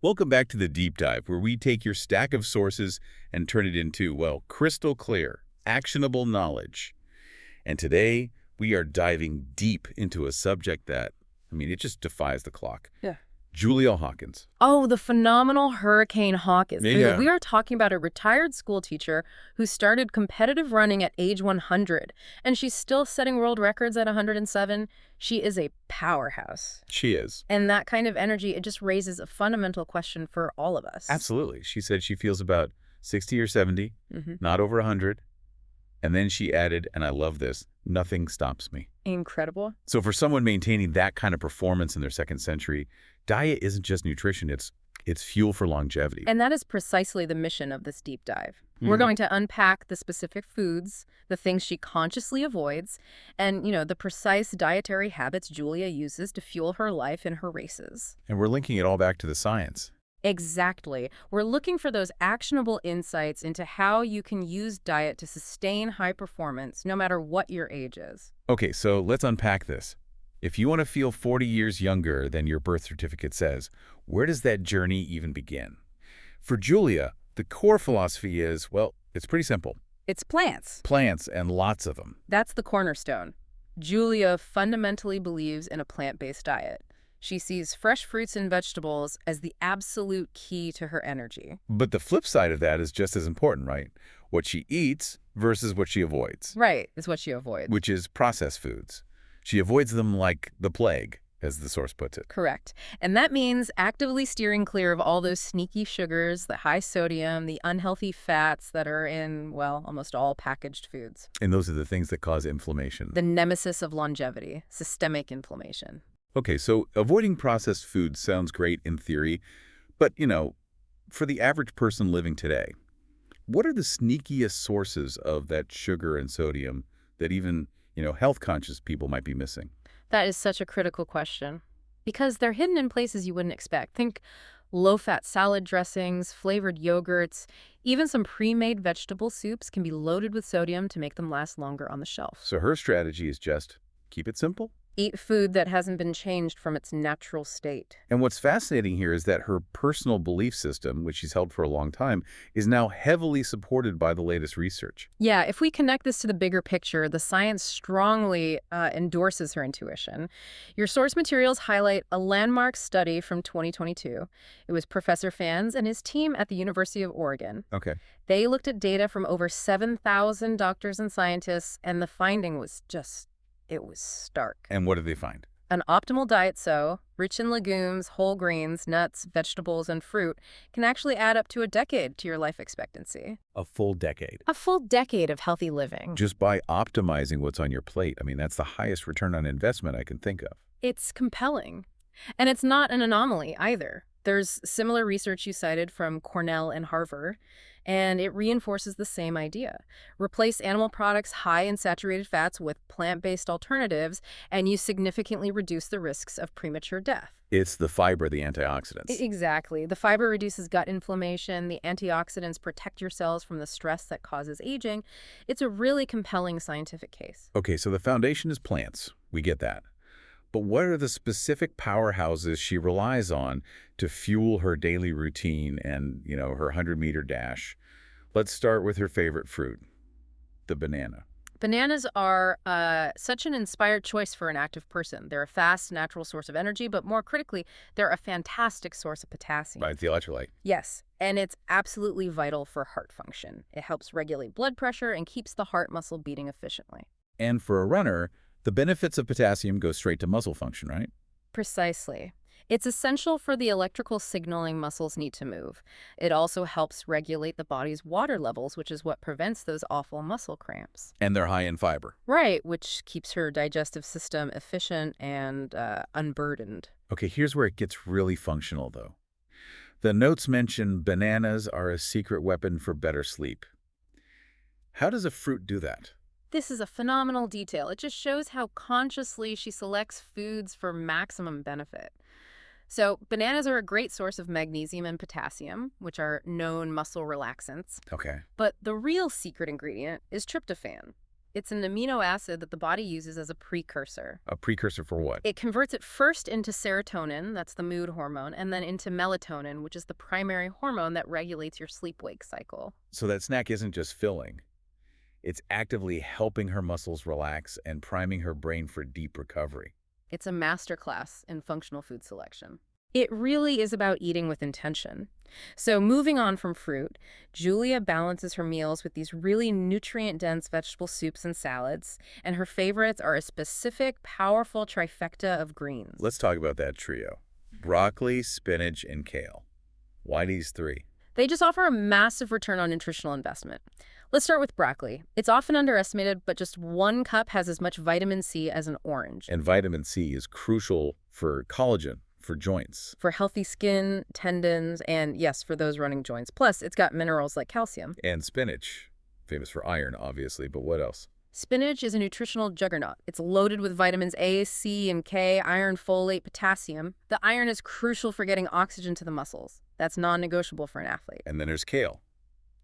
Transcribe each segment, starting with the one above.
Welcome back to the Deep Dive, where we take your stack of sources and turn it into, well, crystal clear, actionable knowledge. And today, we are diving deep into a subject that, it just defies the clock. Yeah. Julia Hawkins. Oh, the phenomenal Hurricane Hawkins. Yeah. We are talking about a retired school teacher who started competitive running at age 100, and she's still setting world records at 107. She is a powerhouse. She is. And that kind of energy, it just raises a fundamental question for all of us. Absolutely. She said she feels about 60 or 70, not over 100. And then she added, and I love this, nothing stops me. Incredible. So for someone maintaining that kind of performance in their second century, diet isn't just nutrition, it's fuel for longevity. And that is precisely the mission of this deep dive. We're going to unpack the specific foods, the things she consciously avoids, and, the precise dietary habits Julia uses to fuel her life in her races. And we're linking it all back to the science. Exactly. We're looking for those actionable insights into how you can use diet to sustain high performance, no matter what your age is. Okay, so let's unpack this. If you want to feel 40 years younger than your birth certificate says, where does that journey even begin? For Julia, the core philosophy is, well, it's pretty simple. It's plants. Plants, and lots of them. That's the cornerstone. Julia fundamentally believes in a plant-based diet. She sees fresh fruits and vegetables as the absolute key to her energy. But the flip side of that is just as important, right? What she eats versus what she avoids. Right, is what she avoids. Which is processed foods. She avoids them like the plague, as the source puts it. Correct. And that means actively steering clear of all those sneaky sugars, the high sodium, the unhealthy fats that are in, well, almost all packaged foods. And those are the things that cause inflammation. The nemesis of longevity, systemic inflammation. Okay, so avoiding processed foods sounds great in theory, but, for the average person living today, what are the sneakiest sources of that sugar and sodium that even, health-conscious people might be missing? That is such a critical question, because they're hidden in places you wouldn't expect. Think low-fat salad dressings, flavored yogurts, even some pre-made vegetable soups can be loaded with sodium to make them last longer on the shelf. So her strategy is just keep it simple. Eat food that hasn't been changed from its natural state. And what's fascinating here is that her personal belief system, which she's held for a long time, is now heavily supported by the latest research. Yeah, if we connect this to the bigger picture, the science strongly endorses her intuition. Your source materials highlight a landmark study from 2022. It was Professor Fans and his team at the University of Oregon. Okay. They looked at data from over 7,000 doctors and scientists, and the finding was it was stark. And what did they find? An optimal diet, rich in legumes, whole grains, nuts, vegetables, and fruit, can actually add up to a decade to your life expectancy. A full decade. A full decade of healthy living. Just by optimizing what's on your plate. That's the highest return on investment I can think of. It's compelling. And it's not an anomaly either. There's similar research you cited from Cornell and Harvard, and it reinforces the same idea. Replace animal products high in saturated fats with plant-based alternatives, and you significantly reduce the risks of premature death. It's the fiber, the antioxidants. Exactly. The fiber reduces gut inflammation. The antioxidants protect your cells from the stress that causes aging. It's a really compelling scientific case. Okay, so the foundation is plants. We get that. But what are the specific powerhouses she relies on to fuel her daily routine and, her 100-meter dash? Let's start with her favorite fruit, the banana. Bananas are such an inspired choice for an active person. They're a fast, natural source of energy, but more critically, they're a fantastic source of potassium. Right, the electrolyte. Yes, and it's absolutely vital for heart function. It helps regulate blood pressure and keeps the heart muscle beating efficiently. And for a runner, the benefits of potassium go straight to muscle function, right? Precisely. It's essential for the electrical signaling muscles need to move. It also helps regulate the body's water levels, which is what prevents those awful muscle cramps. And they're high in fiber. Right, which keeps her digestive system efficient and unburdened. Okay, here's where it gets really functional, though. The notes mention bananas are a secret weapon for better sleep. How does a fruit do that? This is a phenomenal detail. It just shows how consciously she selects foods for maximum benefit. So bananas are a great source of magnesium and potassium, which are known muscle relaxants. Okay. But the real secret ingredient is tryptophan. It's an amino acid that the body uses as a precursor. A precursor for what? It converts it first into serotonin, that's the mood hormone, and then into melatonin, which is the primary hormone that regulates your sleep-wake cycle. So that snack isn't just filling. It's actively helping her muscles relax and priming her brain for deep recovery. It's a masterclass in functional food selection. It really is about eating with intention. So moving on from fruit, Julia balances her meals with these really nutrient-dense vegetable soups and salads, and her favorites are a specific, powerful trifecta of greens. Let's talk about that trio. Broccoli, spinach, and kale. Why these three? They just offer a massive return on nutritional investment. Let's start with broccoli. It's often underestimated, but just 1 cup has as much vitamin C as an orange. And vitamin C is crucial for collagen, for joints. For healthy skin, tendons, and yes, for those running joints. Plus, it's got minerals like calcium. And spinach, famous for iron, obviously, but what else? Spinach is a nutritional juggernaut. It's loaded with vitamins A, C, and K, iron, folate, potassium. The iron is crucial for getting oxygen to the muscles. That's non-negotiable for an athlete. And then there's kale,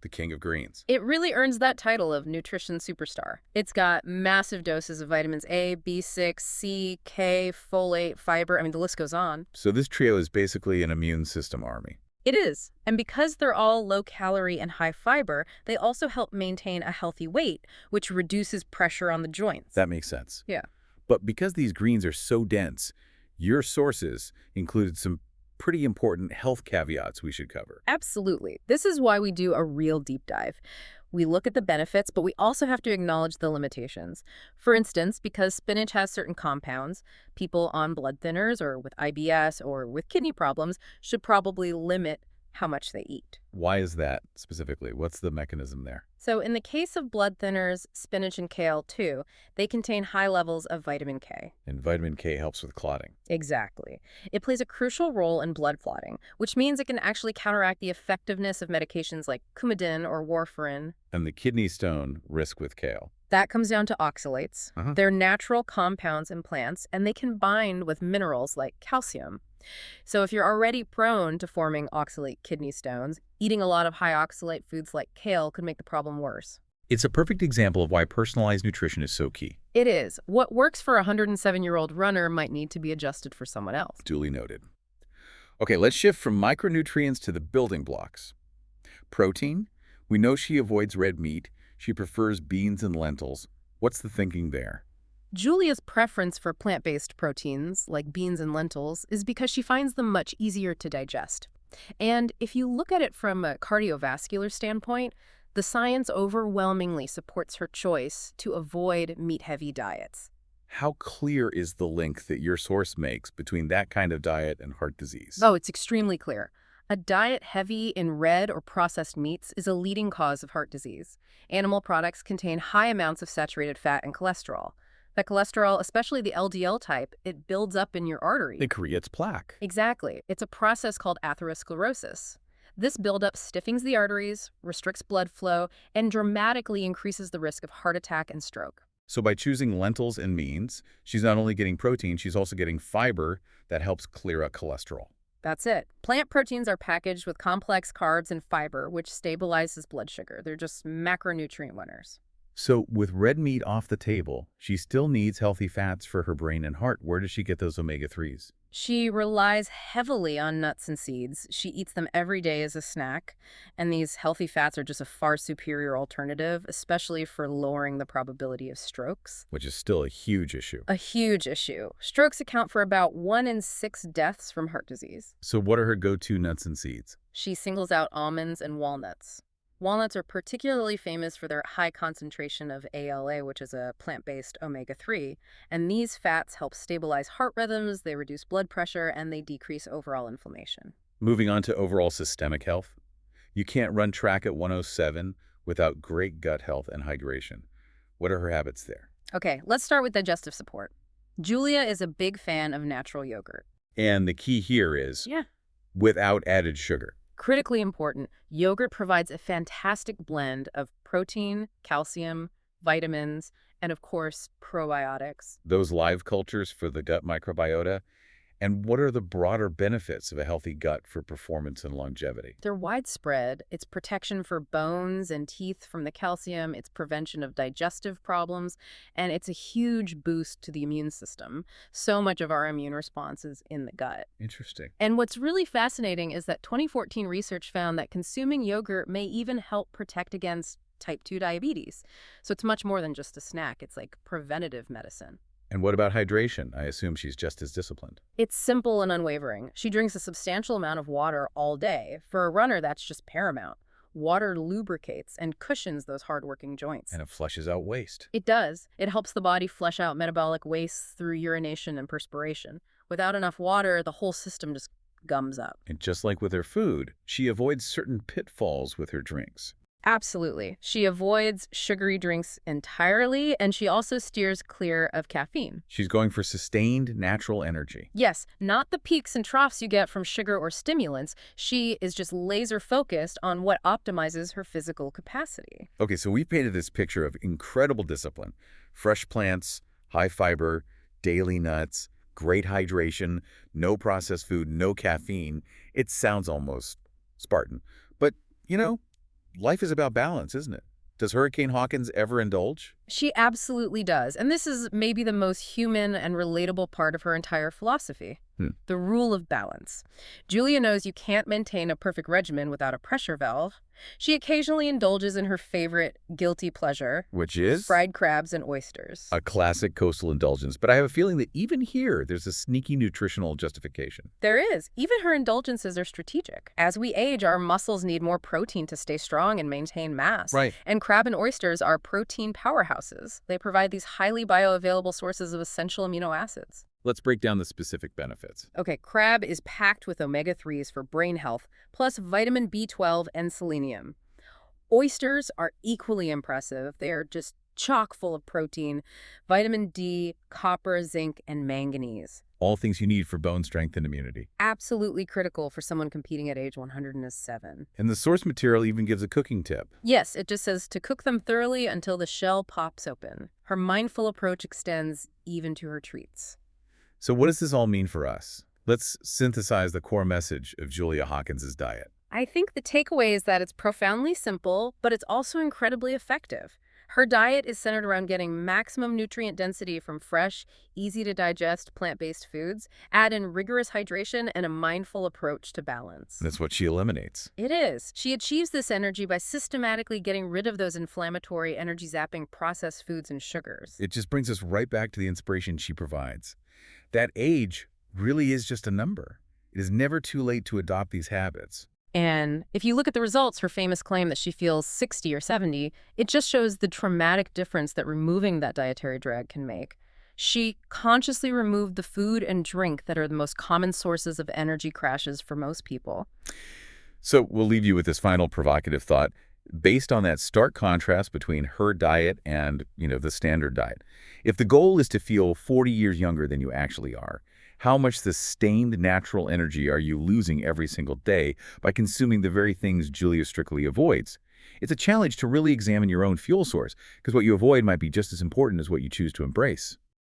the king of greens. It really earns that title of nutrition superstar. It's got massive doses of vitamins A, B6, C, K, folate, fiber. I mean, the list goes on. So this trio is basically an immune system army. It is. And because they're all low calorie and high fiber, they also help maintain a healthy weight, which reduces pressure on the joints. That makes sense. Yeah. But because these greens are so dense, your sources included some pretty important health caveats we should cover. Absolutely. This is why we do a real deep dive. We look at the benefits, but we also have to acknowledge the limitations. For instance, because spinach has certain compounds, people on blood thinners or with IBS or with kidney problems should probably limit how much they eat. Why is that specifically? What's the mechanism there? So in the case of blood thinners, spinach and kale too, they contain high levels of vitamin K. And vitamin K helps with clotting. Exactly. It plays a crucial role in blood clotting, which means it can actually counteract the effectiveness of medications like Coumadin or warfarin. And the kidney stone risk with kale. That comes down to oxalates. Uh-huh. They're natural compounds in plants, and they can bind with minerals like calcium. So if you're already prone to forming oxalate kidney stones, eating a lot of high oxalate foods like kale could make the problem worse. It's a perfect example of why personalized nutrition is so key. It is. What works for a 107-year-old runner might need to be adjusted for someone else. Duly noted. Okay, let's shift from micronutrients to the building blocks. Protein. We know she avoids red meat. She prefers beans and lentils. What's the thinking there? Julia's preference for plant-based proteins, like beans and lentils, is because she finds them much easier to digest. And if you look at it from a cardiovascular standpoint, the science overwhelmingly supports her choice to avoid meat-heavy diets. How clear is the link that your source makes between that kind of diet and heart disease? Oh, it's extremely clear. A diet heavy in red or processed meats is a leading cause of heart disease. Animal products contain high amounts of saturated fat and cholesterol. That cholesterol, especially the LDL type, it builds up in your arteries. It creates plaque. Exactly. It's a process called atherosclerosis. This buildup stiffens the arteries, restricts blood flow, and dramatically increases the risk of heart attack and stroke. So by choosing lentils and beans, she's not only getting protein, she's also getting fiber that helps clear out cholesterol. That's it. Plant proteins are packaged with complex carbs and fiber, which stabilizes blood sugar. They're just macronutrient winners. So with red meat off the table, she still needs healthy fats for her brain and heart. Where does she get those omega-3s? She relies heavily on nuts and seeds. She eats them every day as a snack, and these healthy fats are just a far superior alternative, especially for lowering the probability of strokes. Which is still a huge issue. A huge issue. Strokes account for about 1 in 6 deaths from heart disease. So what are her go-to nuts and seeds? She singles out almonds and walnuts. Walnuts are particularly famous for their high concentration of ALA, which is a plant-based omega-3, and these fats help stabilize heart rhythms, they reduce blood pressure, and they decrease overall inflammation. Moving on to overall systemic health. You can't run track at 107 without great gut health and hydration. What are her habits there? Okay, let's start with digestive support. Julia is a big fan of natural yogurt. And the key here is without added sugar. Critically important, yogurt provides a fantastic blend of protein, calcium, vitamins, and of course, probiotics. Those live cultures for the gut microbiota, And what are the broader benefits of a healthy gut for performance and longevity? They're widespread. It's protection for bones and teeth from the calcium, it's prevention of digestive problems, and it's a huge boost to the immune system. So much of our immune response is in the gut. Interesting. And what's really fascinating is that 2014 research found that consuming yogurt may even help protect against type 2 diabetes. So it's much more than just a snack. It's like preventative medicine. And what about hydration? I assume she's just as disciplined. It's simple and unwavering. She drinks a substantial amount of water all day. For a runner, that's just paramount. Water lubricates and cushions those hardworking joints. And it flushes out waste. It does. It helps the body flush out metabolic waste through urination and perspiration. Without enough water, the whole system just gums up. And just like with her food, she avoids certain pitfalls with her drinks. Absolutely. She avoids sugary drinks entirely, and she also steers clear of caffeine. She's going for sustained natural energy. Yes, not the peaks and troughs you get from sugar or stimulants. She is just laser focused on what optimizes her physical capacity. Okay, so we've painted this picture of incredible discipline. Fresh plants, high fiber, daily nuts, great hydration, no processed food, no caffeine. It sounds almost Spartan. But, life is about balance, isn't it? Does Hurricane Hawkins ever indulge? She absolutely does. And this is maybe the most human and relatable part of her entire philosophy. The rule of balance. Julia knows you can't maintain a perfect regimen without a pressure valve. She occasionally indulges in her favorite guilty pleasure, Which is? fried crabs and oysters. A classic coastal indulgence. But I have a feeling that even here, there's a sneaky nutritional justification. There is. Even her indulgences are strategic. As we age, our muscles need more protein to stay strong and maintain mass. Right. And crab and oysters are protein powerhouses. They provide these highly bioavailable sources of essential amino acids. Let's break down the specific benefits. Okay, crab is packed with omega-3s for brain health, plus vitamin B12 and selenium. Oysters are equally impressive. They are just chock full of protein, vitamin D, copper, zinc, and manganese. All things you need for bone strength and immunity. Absolutely critical for someone competing at age 107. And the source material even gives a cooking tip. Yes, it just says to cook them thoroughly until the shell pops open. Her mindful approach extends even to her treats. So what does this all mean for us? Let's synthesize the core message of Julia Hawkins's diet. I think the takeaway is that it's profoundly simple, but it's also incredibly effective. Her diet is centered around getting maximum nutrient density from fresh, easy-to-digest plant-based foods, add in rigorous hydration and a mindful approach to balance. That's what she eliminates. It is. She achieves this energy by systematically getting rid of those inflammatory, energy-zapping processed foods and sugars. It just brings us right back to the inspiration she provides. That age really is just a number. It is never too late to adopt these habits. And if you look at the results, her famous claim that she feels 60 or 70, it just shows the dramatic difference that removing that dietary drag can make. She consciously removed the food and drink that are the most common sources of energy crashes for most people. So we'll leave you with this final provocative thought. Based on that stark contrast between her diet and, the standard diet, if the goal is to feel 40 years younger than you actually are, how much sustained natural energy are you losing every single day by consuming the very things Julia strictly avoids? It's a challenge to really examine your own fuel source, because what you avoid might be just as important as what you choose to embrace.